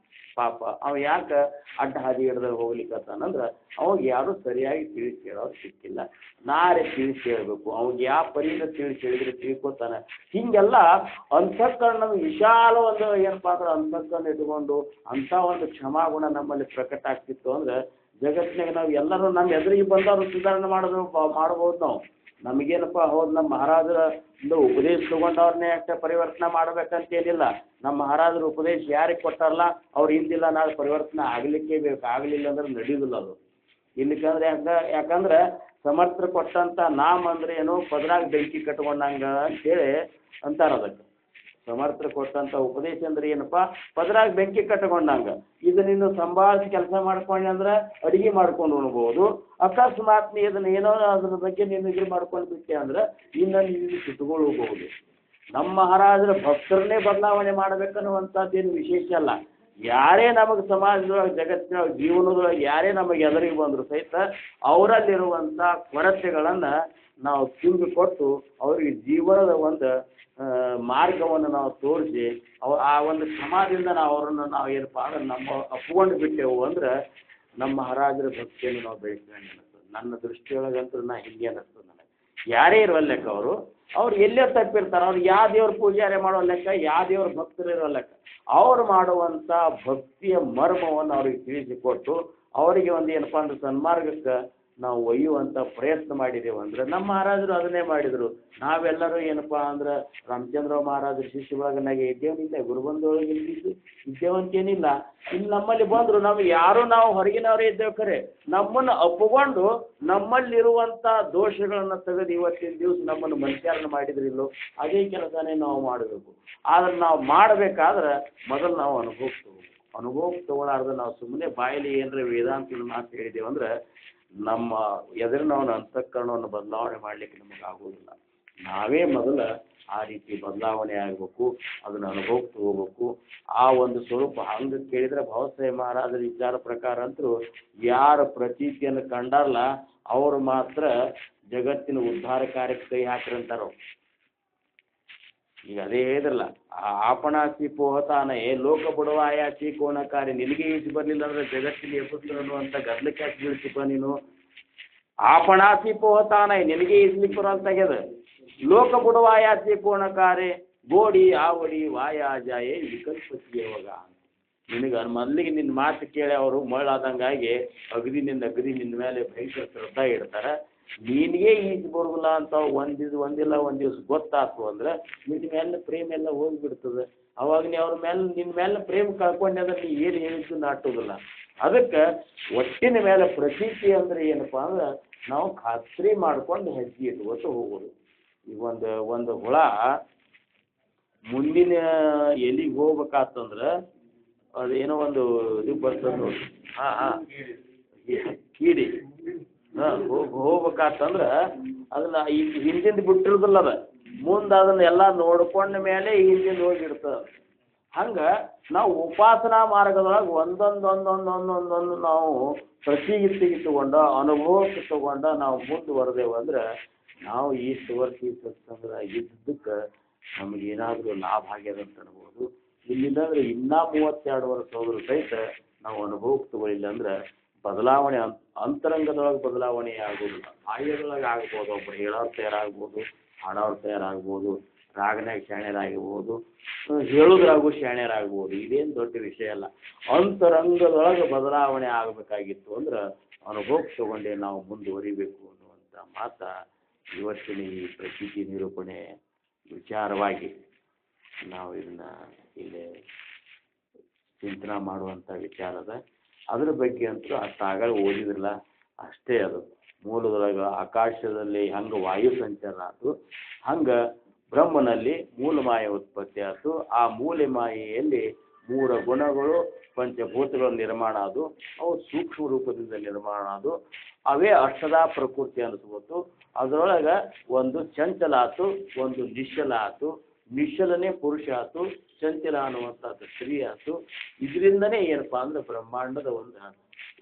A: ಪಾಪ. ಅವ ಯಾಕೆ ಅಡ್ಡ ಹಾದಿ ಹಿಡ್ದು ಹೋಗ್ಲಿಕ್ಕತ್ತಾನಂದ್ರೆ ಅವಾಗ ಯಾರು ಸರಿಯಾಗಿ ತಿಳಿಸಿ ಹೇಳೋರು ಸಿಕ್ಕಿಲ್ಲ. ನಾರೇ ತಿಳಿಸಿ ಹೇಳಬೇಕು. ಅವಾಗ ಯಾವ ಪರಿಯಿಂದ ತಿಳಿಸಿ ಹೇಳಿದ್ರೆ ತಿಳ್ಕೊತಾನೆ. ಹೀಗೆಲ್ಲ ಅಂತಃಕರಣ ವಿಶಾಲ ಒಂದು ಏನಪ್ಪ ಅಂದ್ರೆ ಅಂತಃಕರಣ ಇಟ್ಕೊಂಡು ಅಂಥ ಒಂದು ಕ್ಷಮಾಗುಣ ನಮ್ಮಲ್ಲಿ ಪ್ರಕಟ ಆಗ್ತಿತ್ತು ಅಂದ್ರೆ ಜಗತ್ತಿನಾಗ ನಾವು ಎಲ್ಲರೂ ನಮ್ಮ ಎದುರಿಗೆ ಬಂದವರು ಸುಧಾರಣೆ ಮಾಡ್ಬೋದು ನಾವು. ನಮಗೇನಪ್ಪ ಹೌದು, ನಮ್ಮ ಮಹಾರಾಜರ ಉಪದೇಶ ತಗೊಂಡವ್ರನ್ನೇ ಅಷ್ಟೇ ಪರಿವರ್ತನೆ ಮಾಡ್ಬೇಕಂತೇನಿಲ್ಲ. ನಮ್ಮ ಮಹಾರಾಜರ ಉಪದೇಶ ಯಾರಿಗೆ ಕೊಟ್ಟಾರಲ್ಲ ಅವ್ರು ಹಿಂದಿಲ್ಲ ನಾಳೆ ಪರಿವರ್ತನೆ ಆಗಲಿಕ್ಕೆ ಬೇಕು. ಆಗಲಿಲ್ಲ ಅಂದ್ರೆ ನಡೆಯೋದಿಲ್ಲ ಅದು. ಇಲ್ಲಿಕಂದ್ರೆ ಯಾಕಂದ್ರೆ ಸಮರ್ಥರು ಕೊಟ್ಟಂಥ ನಾಮ ಅಂದ್ರೆ ಏನು? ಪದರಾಗ ಬೆಂಕಿ ಕಟ್ಕೊಂಡಂಗ ಅಂತೇಳಿ ಅಂತಾರೆ. ಅದಕ್ಕೆ ಸಮರ್ಥರು ಕೊಟ್ಟಂಥ ಉಪದೇಶ ಅಂದ್ರೆ ಏನಪ್ಪ? ಪದರಾಗ ಬೆಂಕಿ ಕಟ್ಕೊಂಡಂಗ. ಇದು ನೀನು ಸಂಭಾಳಿಸಿ ಕೆಲಸ ಮಾಡ್ಕೊಂಡೆ ಅಂದ್ರೆ ಅಡುಗೆ ಮಾಡ್ಕೊಂಡು ಉಣ್ಬೋದು. ಅಕಸ್ಮಾತ್ ನೀ ಇದನ್ನ ಏನೋ ಅದ್ರ ಬಗ್ಗೆ ನೀನು ಇದು ಮಾಡ್ಕೊಂಡು ಬಿಟ್ಟೆ ಅಂದ್ರೆ ಇನ್ನು ನೀನು ಸುತ್ತುಕೊಳ್ಳಬಹುದು. ನಮ್ಮ ಮಹಾರಾಜರ ಭಕ್ತರನ್ನೇ ಬದಲಾವಣೆ ಮಾಡ್ಬೇಕನ್ನುವಂಥದ್ದೇನು ವಿಶೇಷ ಅಲ್ಲ. ಯಾರೇ ನಮಗೆ ಸಮಾಜದೊಳಗೆ ಜಗತ್ತಿನೊಳಗೆ ಜೀವನದೊಳಗೆ ಯಾರೇ ನಮಗೆ ಎದುರಿಗೆ ಬಂದರೂ ಸಹಿತ ಅವರಲ್ಲಿರುವಂಥ ಕೊರತೆಗಳನ್ನು ನಾವು ತುಂಬಿಕೊಟ್ಟು ಅವರಿಗೆ ಜೀವನದ ಒಂದು ಮಾರ್ಗವನ್ನು ನಾವು ತೋರಿಸಿ ಆ ಒಂದು ಸಮಾಜದಿಂದ ನಾವು ಏನಪ್ಪ ಅಂದ್ರೆ ನಮ್ಮ ಅಪ್ಕೊಂಡು ಬಿಟ್ಟೆವು ಅಂದ್ರೆ ನಮ್ಮ ಮಹಾರಾಜರ ಭಕ್ತಿಯನ್ನು ನಾವು ಬೆಳೆಸ್ಕೊಂಡು ಅನಿಸ್ತದೆ. ನನ್ನ ದೃಷ್ಟಿಯೊಳಗಂತೂ ಹಿಂಗೆ ಅನ್ನಿಸ್ತದೆ ನನಗೆ. ಯಾರೇ ಇರೋ ಲೆಕ್ಕ ಅವ್ರು ಎಲ್ಲೇ ತಪ್ಪಿರ್ತಾರೆ, ಅವ್ರು ಯಾವ ದೇವ್ರ ಪೂಜಾರೆ ಮಾಡೋ ಲೆಕ್ಕ, ಯಾವ ದೇವ್ರ ಭಕ್ತರು ಇರೋ ಲೆಕ್ಕ, ಅವ್ರು ಮಾಡುವಂಥ ಭಕ್ತಿಯ ಮರ್ಮವನ್ನು ಅವ್ರಿಗೆ ತಿಳಿಸಿಕೊಟ್ಟು ಅವರಿಗೆ ಒಂದು ಏನಪ್ಪ ಅಂದ್ರೆ ಸನ್ಮಾರ್ಗಕ್ಕೆ ನಾವು ಒಯ್ಯುವಂಥ ಪ್ರಯತ್ನ ಮಾಡಿದೆವು ಅಂದ್ರೆ ನಮ್ಮ ಮಹಾರಾಜರು ಅದನ್ನೇ ಮಾಡಿದರು. ನಾವೆಲ್ಲರೂ ಏನಪ್ಪ ಅಂದ್ರೆ ರಾಮಚಂದ್ರ ಮಹಾರಾಜರ ಶಿಷ್ಯ ಒಳಗನಾಗೆ ಇದ್ದೇವನಿಲ್ಲ, ಗುರುಬಂಧೊಳಗೆ ಇದ್ದೇವಂತೇನಿಲ್ಲ. ಇಲ್ಲಿ ನಮ್ಮಲ್ಲಿ ಬಂದರು, ನಾವು ಹೊರಗಿನವರೇ ಇದ್ದೇವೆ ಖರೆ, ನಮ್ಮನ್ನು ಒಪ್ಪಿಕೊಂಡು ನಮ್ಮಲ್ಲಿರುವಂಥ ದೋಷಗಳನ್ನು ತೆಗೆದು ಇವತ್ತಿನ ದಿವಸ ನಮ್ಮನ್ನು ಮನುಷ್ಯರನ್ನು ಮಾಡಿದ್ರಿಲ್ಲೋ ಅದೇ ಕೆಲಸನೇ ನಾವು ಮಾಡಬೇಕು. ಆದ್ರೆ ನಾವು ಮಾಡಬೇಕಾದ್ರೆ ಮೊದಲು ನಾವು ಅನುಭವಕ್ಕೆ ತಗೊಳ್ಳಾರ್ದು ನಾವು ಸುಮ್ಮನೆ ಬಾಯಲ್ಲಿ ಏನರ ವೇದಾಂತದ ಮಾತು ಹೇಳಿದ್ದೇವೆ ಅಂದ್ರೆ ನಮ್ಮ ಎದುರಿನವನ ಅಂತಃಕರಣವನ್ನು ಬದಲಾವಣೆ ಮಾಡಲಿಕ್ಕೆ ನಮಗೆ ಆಗೋದಿಲ್ಲ. ನಾವೇ ಮೊದಲು ಆ ರೀತಿ ಬದಲಾವಣೆ ಆಗಬೇಕು, ಅದನ್ನು ಅನುಭವಕ್ಕೆ ತಗೋಬೇಕು. ಆ ಒಂದು ಸ್ವರೂಪ ಹಂಗೆ ಕೇಳಿದರೆ ಭಾವಸಾಹೇಬ ಮಹಾರಾಜರ ವಿಚಾರ ಪ್ರಕಾರ ಅಂತೂ ಯಾರು ಪ್ರತೀತಿಯನ್ನು ಕಂಡಾರಲ್ಲ ಅವರು ಮಾತ್ರ ಜಗತ್ತಿನ ಉದ್ಧಾರ ಕಾರ್ಯಕ್ಕೆ ಕೈ ಹಾಕಿರಂತಾರ. ಈಗ ಅದೇ ಹೇಳಿದ್ರಲ್ಲ, ಆಪಣಾಸಿ ಪೋಹತಾನೆ ಲೋಕ ಬುಡವ ಆಯಾಸಿ ಕೋಣ ಕಾರ್ಯ, ನಿನಗೆ ಈಜು ಬರಲಿಲ್ಲ ಅಂದ್ರೆ ಜಗತ್ತಿನ ಎಬ್ಬುತ್ತರ ಅನ್ನುವಂಥ ಗದ್ದಲಕ್ಕೆ ಯಾಕೆ ಬೀಳ್ತಿಪ್ಪ ನೀನು? ಆಪಣಾಸಿ ಪೋಹತಾನೆ ನಿನಗೆ ಈಜ್ಲಿಕ್ಕೆ ಬರುವಂತಾಗ್ಯದ. ಲೋಕ ಬುಡವ ಆಯಾಸಿ ಕೋಣ ಕಾರ್ಯ ಗೋಡಿ ಆವಡಿ ವಾಯಾಜಾಯೇ ವಿಕಲ್ಪತಿಯವಾಗ. ನಿನಗೆ ಮೊದಲಿಗೆ ನಿನ್ನ ಮಾತು ಕೇಳಿ ಅವರು ಮಳ್ಳಾದಂಗಾಗಿ ಅಗದಿ ನಿನ್ನ ಮೇಲೆ ಭಯಂಕರ ಶ್ರದ್ಧಾ ಇಡ್ತಾರೆ. ನಿನಗೆ ಈಜು ಬರೋದಿಲ್ಲ ಅಂತ ಒಂದಿಲ್ಲ ಒಂದು ದಿವಸ ಗೊತ್ತಾಯ್ತು ಅಂದ್ರೆ ನಿನ್ನ ಮೇಲೆ ಪ್ರೇಮ ಎಲ್ಲ ಹೋಗಿಬಿಡ್ತದೆ. ಅವಾಗ ನೀ ನಿನ್ನ ಮೇಲೆ ಪ್ರೇಮ ಕಳ್ಕೊಂಡೆ ಅಂದ್ರೆ ನೀ ಏನು ಹೇಳಿದ್ದು ನಾಟೋದಿಲ್ಲ. ಅದಕ್ಕೆ ಒಟ್ಟಿನ ಮೇಲೆ ಪ್ರತೀತಿ ಅಂದ್ರೆ ಏನಪ್ಪ ಅಂದ್ರೆ ನಾವು ಖಾತ್ರಿ ಮಾಡ್ಕೊಂಡು ಹೆಜ್ಜೆ ಇಟ್ಕೊತ ಹೋಗೋದು. ಈಗ ಒಂದು ಹುಳ ಮುಂದಿನ ಎಲ್ಲಿಗೆ ಹೋಗ್ಬೇಕಾತಂದ್ರೆ ಅದೇನೋ ಒಂದು ಇದು ಬರ್ತದೆ ನೋಡಿ, ಕೀಡಿ ಹೋಗ್ಬೇಕಾತಂದ್ರೆ ಅದನ್ನ ಈಗ ಹಿಂದಿಂದ ಬಿಟ್ಟಿರೋದಿಲ್ಲ, ಅದ ಮುಂದೆ ಅದನ್ನ ಎಲ್ಲ ನೋಡ್ಕೊಂಡ ಮೇಲೆ ಹಿಂದಿಂದ ಹೋಗಿಡ್ತದೆ. ಹಂಗೆ ನಾವು ಉಪಾಸನಾ ಮಾರ್ಗದೊಳಗೆ ಒಂದೊಂದು ನಾವು ಪ್ರತಿಗಿತ್ತಿಗೆ ತಗೊಂಡು ಅನುಭವಕ್ಕೆ ತಗೊಂಡು ನಾವು ಮುಂದುವರೆದೇವು ಅಂದ್ರೆ ನಾವು ಇಷ್ಟು ವರ್ಷ ಈ ಸತ್ಸಂಗದ ಇದ್ದಕ್ಕೆ ನಮಗೇನಾದರೂ ಲಾಭ ಆಗ್ಯದ ಅಂತ ಅನ್ಬೋದು. ಇಲ್ಲಿಂದಂದ್ರೆ ಇನ್ನೂ 32 ವರ್ಷ ಹೋದ್ರೂ ಸಹಿತ ನಾವು ಅನುಭವಕ್ಕೆ ತಗೊಳ್ಳಿಲ್ಲ ಅಂದ್ರೆ ಬದಲಾವಣೆ ಅಂತರಂಗದೊಳಗೆ ಬದಲಾವಣೆ ಆಗೋದಿಲ್ಲ. ಬಾಹ್ಯದೊಳಗೆ ಆಗ್ಬೋದು, ಒಬ್ಬರು ಹೇಳೋರು ತಯಾರಾಗ್ಬೋದು, ಹಾಡೋರು ತಯಾರಾಗ್ಬೋದು, ರಾಗನಾಗ ಶಾಣ್ಯರಾಗಿರ್ಬೋದು, ಹೇಳೋದ್ರಾಗೂ ಶಾಣ್ಯರಾಗ್ಬೋದು. ಇದೇನು ದೊಡ್ಡ ವಿಷಯ ಅಲ್ಲ. ಅಂತರಂಗದೊಳಗೆ ಬದಲಾವಣೆ ಆಗಬೇಕಾಗಿತ್ತು ಅಂದ್ರೆ ಅನುಭವಕ್ಕೆ ತಗೊಂಡೇ ನಾವು ಮುಂದುವರಿಬೇಕು ಅನ್ನುವಂಥ ಮಾತು ಇವತ್ತಿನ ಈ ಪ್ರತೀತಿ ನಿರೂಪಣೆ ವಿಚಾರವಾಗಿ ನಾವು ಇದನ್ನು ಇಲ್ಲಿ ಚಿಂತನೆ ಮಾಡುವಂಥ ವಿಚಾರದ ಅದ್ರ ಬಗ್ಗೆ ಅಂತೂ ಅಷ್ಟಾಗಲೇ ಓದಿದ್ರಲ್ಲ ಅಷ್ಟೇ. ಅದು ಮೂಲದೊಳಗೆ ಆಕಾಶದಲ್ಲಿ ಹಂಗೆ ವಾಯು ಸಂಚಾರ ಆಯ್ತು, ಹಂಗೆ ಬ್ರಹ್ಮನಲ್ಲಿ ಮೂಲಮಾಯ ಉತ್ಪತ್ತಿ ಆಯ್ತು. ಆ ಮೂಲ ಮಾಯೆಯಲ್ಲಿ 3 ಗುಣಗಳು ಪಂಚಭೂತಗಳ ನಿರ್ಮಾಣ ಅದು, ಅವು ಸೂಕ್ಷ್ಮ ರೂಪದಿಂದ ನಿರ್ಮಾಣ ಅದು, ಅವೇ ಅಷ್ಟದಾ ಪ್ರಕೃತಿ ಅನಿಸ್ಬೋದು. ಅದರೊಳಗೆ ಒಂದು ಚಂಚಲ ಆಯ್ತು, ಒಂದು ನಿಶ್ಚಲ ಆಯ್ತು. ನಿಶ್ಚಲನೇ ಪುರುಷ ಆಯ್ತು, ಚಂಚಲ ಅನ್ನುವಂಥದ್ದು ಸ್ತ್ರೀ ಆಯ್ತು. ಇದರಿಂದನೇ ಏನಪ್ಪ ಅಂದ್ರೆ ಬ್ರಹ್ಮಾಂಡದ ಒಂದು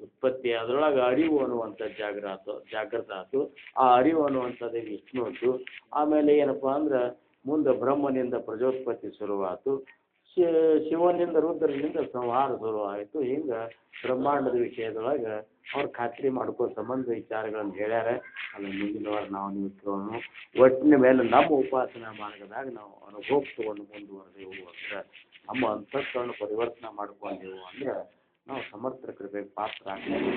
A: ಉತ್ಪತ್ತಿ. ಅದರೊಳಗೆ ಅರಿವು ಅನ್ನುವಂಥ ಜಾಗೃತ ಆಯ್ತು. ಆ ಅರಿವು ಅನ್ನುವಂಥದ್ದೇ ವಿಷ್ಣು ಆಯ್ತು. ಆಮೇಲೆ ಏನಪ್ಪ ಅಂದ್ರೆ ಮುಂದೆ ಬ್ರಹ್ಮನಿಂದ ಪ್ರಜೋತ್ಪತ್ತಿ ಶುರುವಾಯಿತು, ಶಿವನಿಂದ ರುದ್ರನಿಂದ ಸಂಹಾರ ಶುರುವಾಯಿತು. ಹಿಂಗೆ ಬ್ರಹ್ಮಾಂಡದ ವಿಷಯದೊಳಗೆ ಅವ್ರು ಖಾತ್ರಿ ಮಾಡ್ಕೋ ಸಂಬಂಧ ವಿಚಾರಗಳನ್ನು ಹೇಳ್ಯಾರ. ಅದನ್ನು ಮುಂದಿನವಾರ ನಾವು ನೀವು ಕೇಳೋಣ. ಒಟ್ಟಿನ ಮೇಲೆ ನಮ್ಮ ಉಪಾಸನಾ ಮಾರ್ಗದಾಗ ನಾವು ಅನುಭವ ತಗೊಂಡು ಮುಂದುವರೆದೆವು ಅಂದ್ರೆ, ನಮ್ಮ ಅಂತಃಕರಣ ಪರಿವರ್ತನೆ ಮಾಡ್ಕೊಂಡೆವು ಅಂದ್ರೆ ನಾವು ಸಮರ್ಥ ಕೃಪೆಗೆ ಪಾತ್ರ ಆಗ್ತೀವಿ.